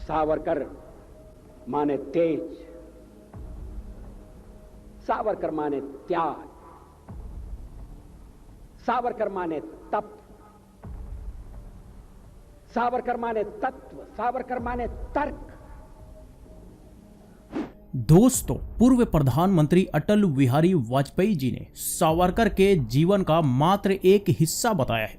सावरकर माने तेज, सावरकर माने त्याग, सावरकर माने तप, सावरकर माने तत्व, सावरकर माने तर्क। दोस्तों, पूर्व प्रधानमंत्री अटल बिहारी वाजपेयी जी ने सावरकर के जीवन का मात्र एक हिस्सा बताया है।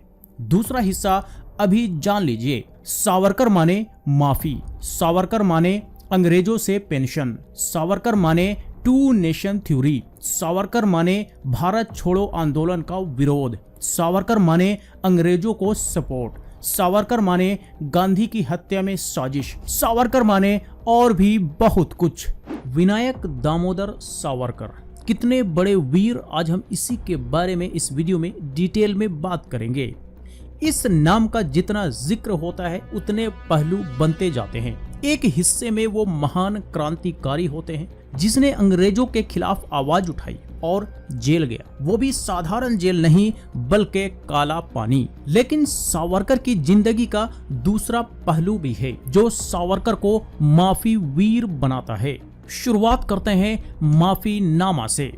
दूसरा हिस्सा अभी जान लीजिए। सावरकर माने माफी, सावरकर माने अंग्रेजों से पेंशन, सावरकर माने टू नेशन थ्योरी, सावरकर माने भारत छोड़ो आंदोलन का विरोध, सावरकर माने अंग्रेजों को सपोर्ट, सावरकर माने गांधी की हत्या में साजिश, सावरकर माने और भी बहुत कुछ। विनायक दामोदर सावरकर कितने बड़े वीर, आज हम इसी के बारे में इस वीडियो में डिटेल में बात करेंगे। इस नाम का जितना जिक्र होता है उतने पहलू बनते जाते हैं। एक हिस्से में वो महान क्रांतिकारी होते हैं जिसने अंग्रेजों के खिलाफ आवाज उठाई और जेल गया, वो भी साधारण जेल नहीं बल्कि काला पानी। लेकिन सावरकर की जिंदगी का दूसरा पहलू भी है जो सावरकर को माफी वीर बनाता है। शुरुआत करते हैं माफी नामा से।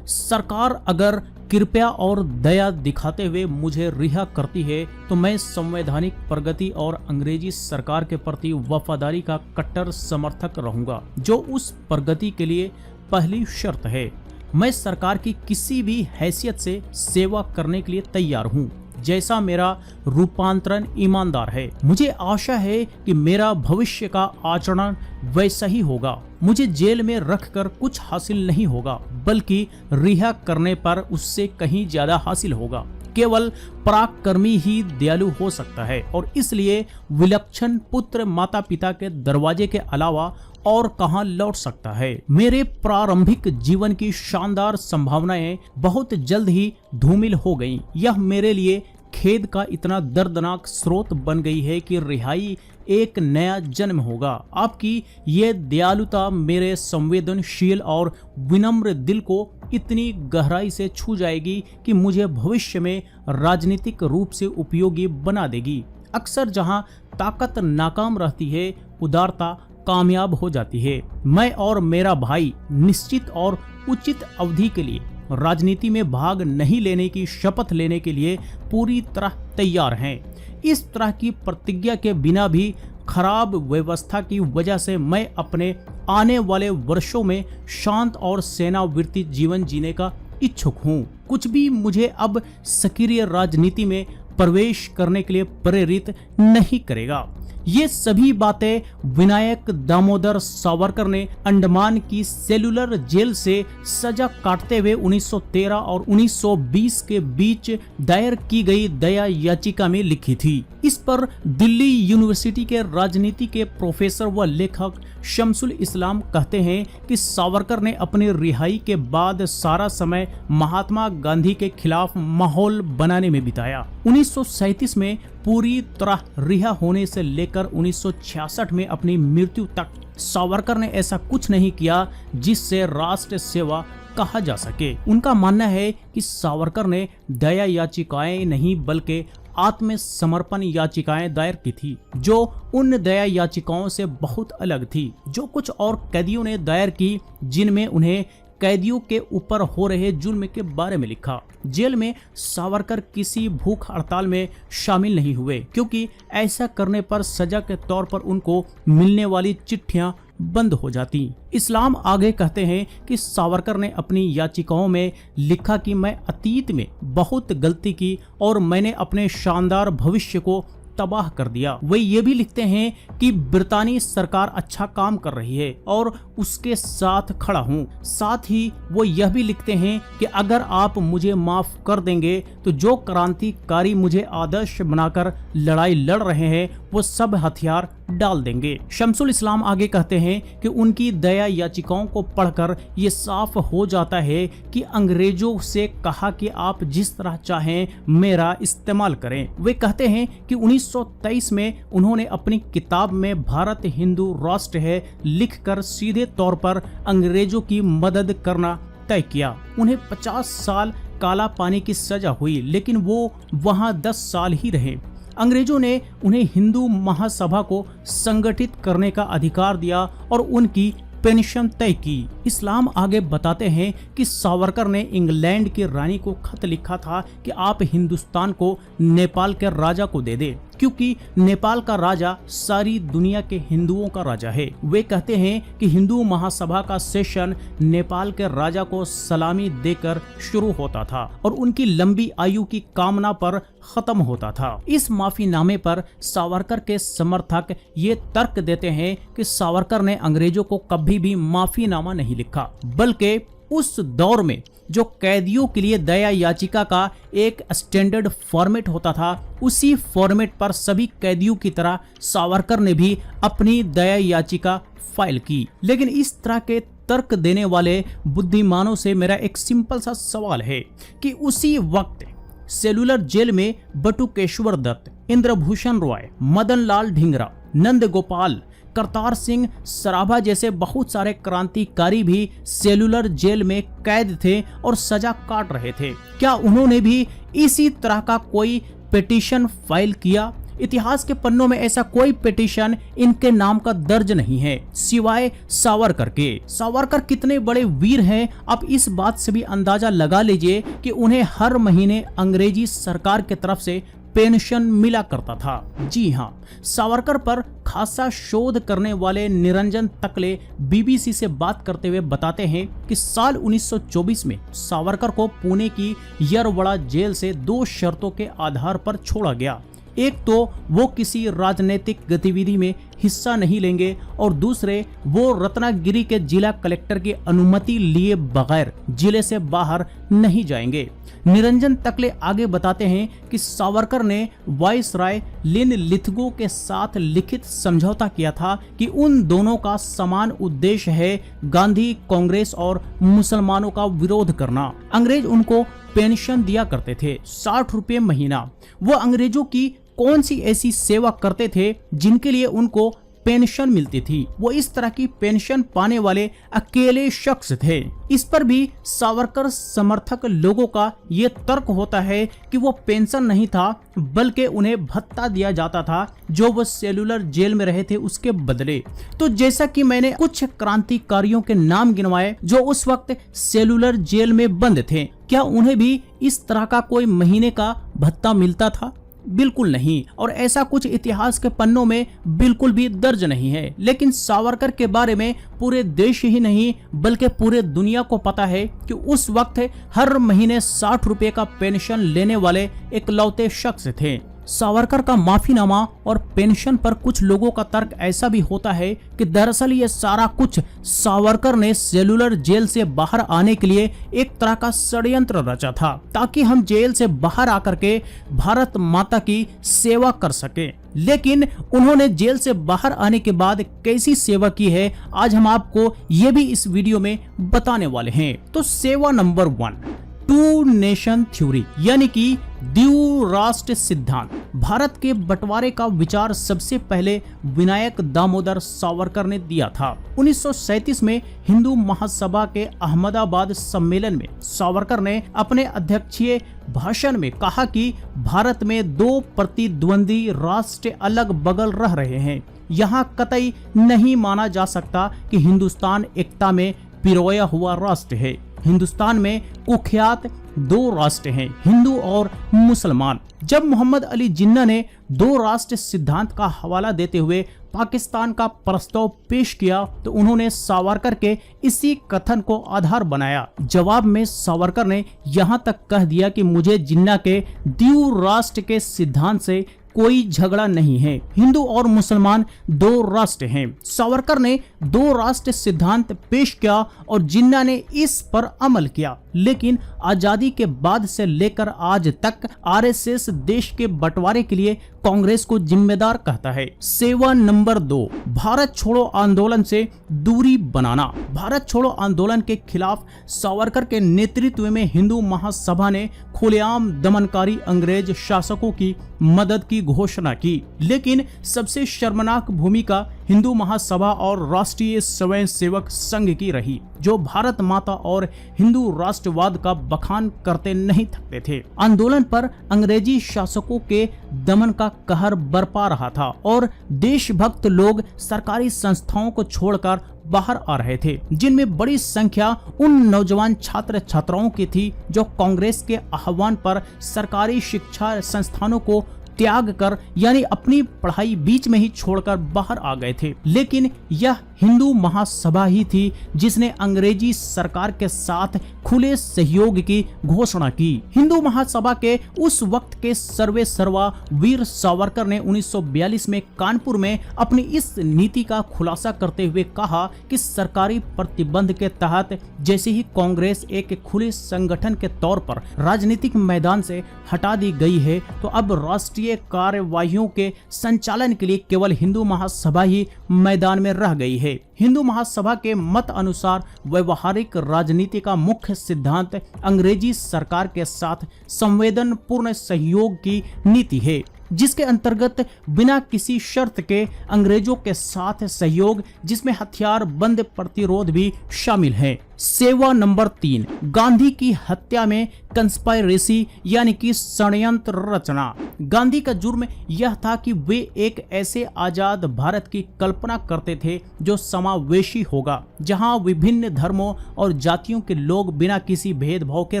सरकार अगर कृपया और दया दिखाते हुए मुझे रिहा करती है तो मैं संवैधानिक प्रगति और अंग्रेजी सरकार के प्रति वफादारी का कट्टर समर्थक रहूंगा, जो उस प्रगति के लिए पहली शर्त है। मैं सरकार की किसी भी हैसियत से सेवा करने के लिए तैयार हूं, जैसा मेरा रूपांतरण ईमानदार है। मुझे आशा है कि मेरा भविष्य का आचरण वैसा ही होगा। मुझे जेल में रखकर कुछ हासिल नहीं होगा, बल्कि रिहा करने पर उससे कहीं ज्यादा हासिल होगा। केवल पराक्रमी ही दयालु हो सकता है और इसलिए विलक्षण पुत्र माता पिता के दरवाजे के अलावा और कहां लौट सकता है। मेरे प्रारंभिक जीवन की शानदार संभावनाएं बहुत जल्द ही धूमिल हो गईं। यह मेरे लिए खेद का इतना दर्दनाक स्रोत बन गई है कि रिहाई एक नया जन्म होगा। आपकी ये दयालुता मेरे संवेदनशील और विनम्र दिल को इतनी गहराई से छू जाएगी कि मुझे भविष्य में राजनीतिक रूप से उपयोगी बना देगी। अक्सर जहां ताकत नाकाम रहती है, उदारता कामयाब हो जाती है। मैं और मेरा भाई निश्चित और उचित अवधि के लिए राजनीति में भाग नहीं लेने की शपथ लेने के लिए पूरी तरह तैयार हैं। इस तरह की प्रतिज्ञा के बिना भी खराब व्यवस्था की वजह से मैं अपने आने वाले वर्षों में शांत और सेवानिवृत्ति जीवन जीने का इच्छुक हूँ। कुछ भी मुझे अब सक्रिय राजनीति में प्रवेश करने के लिए प्रेरित नहीं करेगा। ये सभी बातें विनायक दामोदर सावरकर ने अंडमान की सेलुलर जेल से सजा काटते हुए 1913 और 1920 के बीच दायर की गई दया याचिका में लिखी थी। इस पर दिल्ली यूनिवर्सिटी के राजनीति के प्रोफेसर व लेखक शमसुल इस्लाम कहते हैं कि सावरकर ने अपनी रिहाई के बाद सारा समय महात्मा गांधी के खिलाफ माहौल बनाने में बिताया। 1937 में पूरी तरह रिहा होने से लेकर 1966 में अपनी मृत्यु तक सावरकर ने ऐसा कुछ नहीं किया जिससे राष्ट्र सेवा कहा जा सके। उनका मानना है कि सावरकर ने दया याचिकाएं नहीं बल्कि आत्मसमर्पण याचिकाएं दायर की थी, जो उन दया याचिकाओं से बहुत अलग थी जो कुछ और कैदियों ने दायर की, जिनमें उन्हें कैदियों के ऊपर हो रहे जुल्म के बारे में लिखा। जेल में सावरकर किसी भूख हड़ताल में शामिल नहीं हुए, क्योंकि ऐसा करने पर सजा के तौर पर उनको मिलने वाली चिट्ठियां बंद हो जाती। इस्लाम आगे कहते हैं कि सावरकर ने अपनी याचिकाओं में लिखा कि मैं अतीत में बहुत गलती की और मैंने अपने शानदार भविष्य को तबाह कर दिया। वे ये भी लिखते हैं कि ब्रितानी सरकार अच्छा काम कर रही है और उसके साथ खड़ा हूँ। साथ ही वो यह भी लिखते हैं कि अगर आप मुझे माफ कर देंगे तो जो क्रांतिकारी मुझे आदर्श बनाकर लड़ाई लड़ रहे हैं वो सब हथियार डाल देंगे। शमसुल इस्लाम आगे कहते हैं कि उनकी दया याचिकाओं को पढ़कर ये साफ हो जाता है कि अंग्रेजों से कहा कि आप जिस तरह चाहें मेरा इस्तेमाल करें। वे कहते हैं कि 1923 में उन्होंने अपनी किताब में भारत हिंदू राष्ट्र है लिखकर सीधे तौर पर अंग्रेजों की मदद करना तय किया। उन्हें 50 साल काला पानी की सजा हुई, लेकिन वो वहां 10 साल ही रहे। अंग्रेजों ने उन्हें हिंदू महासभा को संगठित करने का अधिकार दिया और उनकी पेंशन तय की। इस्लाम आगे बताते हैं कि सावरकर ने इंग्लैंड की रानी को खत लिखा था कि आप हिंदुस्तान को नेपाल के राजा को दे दे, क्योंकि नेपाल का राजा सारी दुनिया के हिंदुओं का राजा है। वे कहते हैं कि हिंदू महासभा का सेशन नेपाल के राजा को सलामी देकर शुरू होता था और उनकी लंबी आयु की कामना पर खत्म होता था। इस माफीनामे पर सावरकर के समर्थक ये तर्क देते हैं कि सावरकर ने अंग्रेजों को कभी भी माफीनामा नहीं लिखा, बल्कि उस दौर में जो कैदियों के लिए दया याचिका का एक स्टैंडर्ड फॉर्मेट होता था, उसी फॉर्मेट पर सभी कैदियों की तरह सावरकर ने भी अपनी दया याचिका फाइल की। लेकिन इस तरह के तर्क देने वाले बुद्धिमानों से मेरा एक सिंपल सा सवाल है कि उसी वक्त सेलुलर जेल में बटुकेश्वर दत्त, इंद्रभूषण रॉय, मदन लाल ढींगरा, नंद गोपाल, करतार सिंह सराभा जैसे बहुत सारे क्रांतिकारी भी सेलुलर जेल में कैद थे और सजा काट रहे थे। क्या उन्होंने भी इसी तरह का कोई पिटीशन फाइल किया? इतिहास के पन्नों में ऐसा कोई पिटीशन इनके नाम का दर्ज नहीं है, सिवाय सावरकर के। सावरकर कितने बड़े वीर हैं, आप इस बात से भी अंदाजा लगा लीजिए कि उन्हें हर महीने अंग्रेजी सरकार की तरफ से पेंशन मिला करता था। जी हाँ, सावरकर पर खासा शोध करने वाले निरंजन तकले बीबीसी से बात करते हुए बताते हैं कि साल 1924 में सावरकर को पुणे की यरवड़ा जेल से 2 शर्तों के आधार पर छोड़ा गया। एक तो वो किसी राजनीतिक गतिविधि में हिस्सा नहीं लेंगे और दूसरे वो रत्नागिरी के जिला कलेक्टर की अनुमति लिए बगैर जिले से बाहर नहीं जाएंगे। निरंजन तकले आगे बताते हैं कि सावरकर ने वाइसराय लिन लिथगो के साथ लिखित समझौता किया था कि उन दोनों का समान उद्देश्य है गांधी, कांग्रेस और मुसलमानों का विरोध करना। अंग्रेज उनको पेंशन दिया करते थे 60 रुपये महीना। वो अंग्रेजों की कौन सी ऐसी सेवा करते थे जिनके लिए उनको पेंशन मिलती थी? वो इस तरह की पेंशन पाने वाले अकेले शख्स थे। इस पर भी सावरकर समर्थक लोगों का ये तर्क होता है कि वो पेंशन नहीं था, बल्कि उन्हें भत्ता दिया जाता था जो वो सेलुलर जेल में रहे थे उसके बदले। तो जैसा कि मैंने कुछ क्रांतिकारियों के नाम गिनवाए जो उस वक्त सेलुलर जेल में बंद थे, क्या उन्हें भी इस तरह का कोई महीने का भत्ता मिलता था? बिल्कुल नहीं, और ऐसा कुछ इतिहास के पन्नों में बिल्कुल भी दर्ज नहीं है। लेकिन सावरकर के बारे में पूरे देश ही नहीं बल्कि पूरे दुनिया को पता है कि उस वक्त हर महीने 60 रुपये का पेंशन लेने वाले इकलौते शख्स थे। सावरकर का माफीनामा और पेंशन पर कुछ लोगों का तर्क ऐसा भी होता है कि दरअसल ये सारा कुछ सावरकर ने सेलुलर जेल से बाहर आने के लिए एक तरह का षड्यंत्र रचा था, ताकि हम जेल से बाहर आकर के भारत माता की सेवा कर सके। लेकिन उन्होंने जेल से बाहर आने के बाद कैसी सेवा की है, आज हम आपको ये भी इस वीडियो में बताने वाले हैं। तो सेवा नंबर 1, 2 नेशन थ्योरी, यानी कि द्विराष्ट्र सिद्धांत। भारत के बंटवारे का विचार सबसे पहले विनायक दामोदर सावरकर ने दिया था। 1937 में हिंदू महासभा के अहमदाबाद सम्मेलन में सावरकर ने अपने अध्यक्षीय भाषण में कहा कि भारत में 2 प्रतिद्वंदी राष्ट्र अलग बगल रह रहे हैं। यहाँ कतई नहीं माना जा सकता कि हिंदुस्तान एकता में पिरोया हुआ राष्ट्र है। हिंदुस्तान में कुख्यात 2 राष्ट्र हैं, हिंदू और मुसलमान। जब मोहम्मद अली जिन्ना ने 2 राष्ट्र सिद्धांत का हवाला देते हुए पाकिस्तान का प्रस्ताव पेश किया तो उन्होंने सावरकर के इसी कथन को आधार बनाया। जवाब में सावरकर ने यहाँ तक कह दिया कि मुझे जिन्ना के द्विराष्ट्र के सिद्धांत से कोई झगड़ा नहीं है, हिंदू और मुसलमान 2 राष्ट्र हैं। सावरकर ने 2 राष्ट्र सिद्धांत पेश किया और जिन्ना ने इस पर अमल किया। लेकिन आजादी के बाद से लेकर आज तक आरएसएस देश के बंटवारे के लिए कांग्रेस को जिम्मेदार कहता है। सेवा नंबर 2, भारत छोड़ो आंदोलन से दूरी बनाना। भारत छोड़ो आंदोलन के खिलाफ सावरकर के नेतृत्व में हिंदू महासभा ने खुलेआम दमनकारी अंग्रेज शासकों की मदद की घोषणा की। लेकिन सबसे शर्मनाक भूमिका हिंदू महासभा और राष्ट्रीय स्वयंसेवक संघ की रही, जो भारत माता और हिंदू राष्ट्रवाद का बखान करते नहीं थकते थे। आंदोलन पर अंग्रेजी शासकों के दमन का कहर बरपा रहा था और देशभक्त लोग सरकारी संस्थाओं को छोड़कर बाहर आ रहे थे, जिनमें बड़ी संख्या उन नौजवान छात्र छात्राओं की थी जो कांग्रेस के आह्वान पर सरकारी शिक्षा संस्थानों को त्याग कर यानी अपनी पढ़ाई बीच में ही छोड़कर बाहर आ गए थे। लेकिन यह हिंदू महासभा ही थी जिसने अंग्रेजी सरकार के साथ खुले सहयोग की घोषणा की। हिंदू महासभा के उस वक्त के सर्वे सर्वा वीर सावरकर ने 1942 में कानपुर में अपनी इस नीति का खुलासा करते हुए कहा कि सरकारी प्रतिबंध के तहत जैसे ही कांग्रेस एक खुले संगठन के तौर पर राजनीतिक मैदान से हटा दी गई है, तो अब राष्ट्रीय कार्यवाहियों के संचालन के लिए केवल हिंदू महासभा ही मैदान में रह गई है। हिंदू महासभा के मत अनुसार व्यवहारिक राजनीति का मुख्य सिद्धांत अंग्रेजी सरकार के साथ संवेदनपूर्ण सहयोग की नीति है, जिसके अंतर्गत बिना किसी शर्त के अंग्रेजों के साथ सहयोग, जिसमें हथियार बंद प्रतिरोध भी शामिल है। सेवा नंबर 3, गांधी की हत्या में कंस्पायरेसी यानी कि षड्यंत्र रचना। गांधी का जुर्म यह था कि वे एक ऐसे आजाद भारत की कल्पना करते थे जो समावेशी होगा, जहां विभिन्न धर्मों और जातियों के लोग बिना किसी भेदभाव के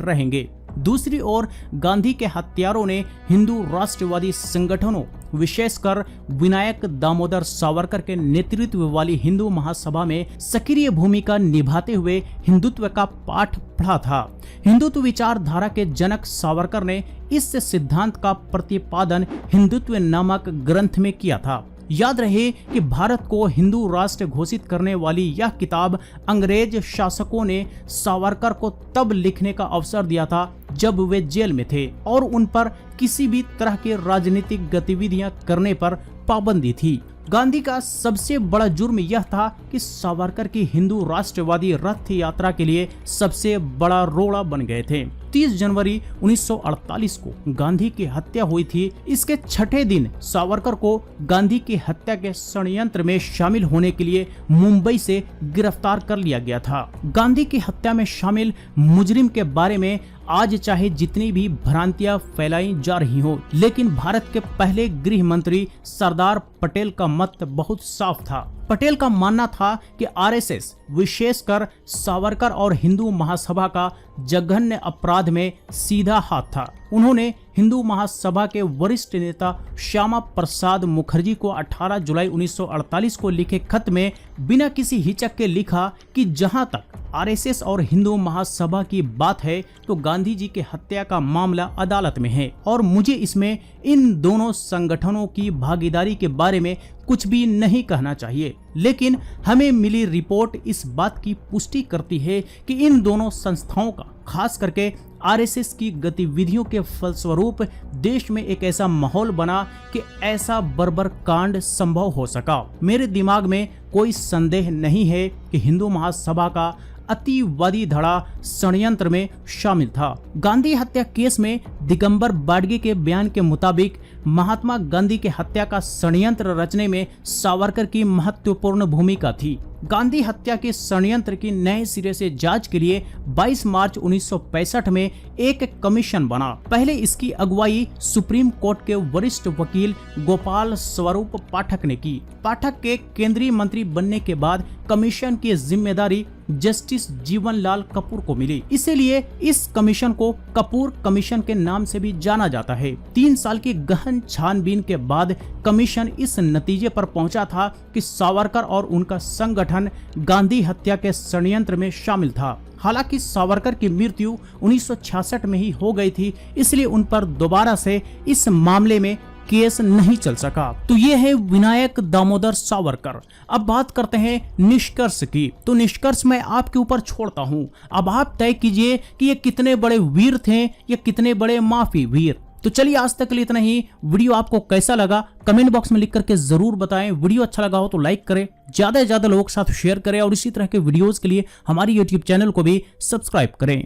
रहेंगे। दूसरी ओर गांधी के हत्यारों ने हिंदू राष्ट्रवादी संगठनों, विशेषकर विनायक दामोदर सावरकर के नेतृत्व वाली हिंदू महासभा में सक्रिय भूमिका निभाते हुए हिंदुत्व का पाठ पढ़ा था। हिंदुत्व विचारधारा के जनक सावरकर ने इस सिद्धांत का प्रतिपादन हिंदुत्व नामक ग्रंथ में किया था। याद रहे कि भारत को हिंदू राष्ट्र घोषित करने वाली यह किताब अंग्रेज शासकों ने सावरकर को तब लिखने का अवसर दिया था जब वे जेल में थे और उन पर किसी भी तरह की राजनीतिक गतिविधियां करने पर पाबंदी थी। गांधी का सबसे बड़ा जुर्म यह था कि सावरकर की हिंदू राष्ट्रवादी रथ यात्रा के लिए सबसे बड़ा रोड़ा बन गए थे। 30 जनवरी 1948 को गांधी की हत्या हुई थी। इसके छठे दिन सावरकर को गांधी की हत्या के षड्यंत्र में शामिल होने के लिए मुंबई से गिरफ्तार कर लिया गया था। गांधी की हत्या में शामिल मुजरिम के बारे में आज चाहे जितनी भी भ्रांतियां फैलाई जा रही हो, लेकिन भारत के पहले गृह मंत्री सरदार पटेल का मत बहुत साफ था। पटेल का मानना था कि आरएसएस विशेषकर सावरकर और हिंदू महासभा का जघन्य अपराध में सीधा हाथ था। उन्होंने हिंदू महासभा के वरिष्ठ नेता श्यामा प्रसाद मुखर्जी को 18 जुलाई 1948 को लिखे खत में बिना किसी हिचक के लिखा कि जहां तक आरएसएस और हिंदू महासभा की बात है तो गांधी जी की हत्या का मामला अदालत में है और मुझे इसमें इन दोनों संगठनों की भागीदारी के बारे में कुछ भी नहीं कहना चाहिए। लेकिन हमें मिली रिपोर्ट इस बात की पुष्टि करती है कि इन दोनों संस्थाओं का, खास करके आरएसएस की गतिविधियों के फलस्वरूप देश में एक ऐसा माहौल बना कि ऐसा बर्बर कांड संभव हो सका। मेरे दिमाग में कोई संदेह नहीं है कि हिंदू महासभा का अतिवादी धड़ा षड्यंत्र में शामिल था। गांधी हत्या केस में दिगंबर बाडगे के बयान के मुताबिक महात्मा गांधी के हत्या का षड्यंत्र रचने में सावरकर की महत्वपूर्ण भूमिका थी। गांधी हत्या के षड्यंत्र की नए सिरे से जांच के लिए 22 मार्च 1965 में एक कमीशन बना। पहले इसकी अगुवाई सुप्रीम कोर्ट के वरिष्ठ वकील गोपाल स्वरूप पाठक ने की। पाठक के केंद्रीय मंत्री बनने के बाद कमीशन की जिम्मेदारी जस्टिस जीवनलाल कपूर को मिली। इसीलिए इस कमीशन को कपूर कमीशन के नाम से भी जाना जाता है। 3 साल की गहन छानबीन के बाद कमीशन इस नतीजे पर पहुंचा था कि सावरकर और उनका संगठन गांधी हत्या के षड्यंत्र में शामिल था। हालांकि सावरकर की मृत्यु 1966 में ही हो गई थी, इसलिए उन पर दोबारा से इस मामले में केस नहीं चल सका। तो ये है विनायक दामोदर सावरकर। अब बात करते हैं निष्कर्ष की। तो निष्कर्ष मैं आपके ऊपर छोड़ता हूँ। अब आप तय कीजिए कि ये कितने बड़े वीर थे या कितने बड़े माफी वीर। तो चलिए आज तक के लिए इतना ही। वीडियो आपको कैसा लगा कमेंट बॉक्स में लिख करके जरूर बताएं। वीडियो अच्छा लगा हो तो लाइक करें, ज्यादा से ज्यादा लोगों के साथ शेयर करें और इसी तरह के वीडियोस के लिए हमारी YouTube चैनल को भी सब्सक्राइब करें।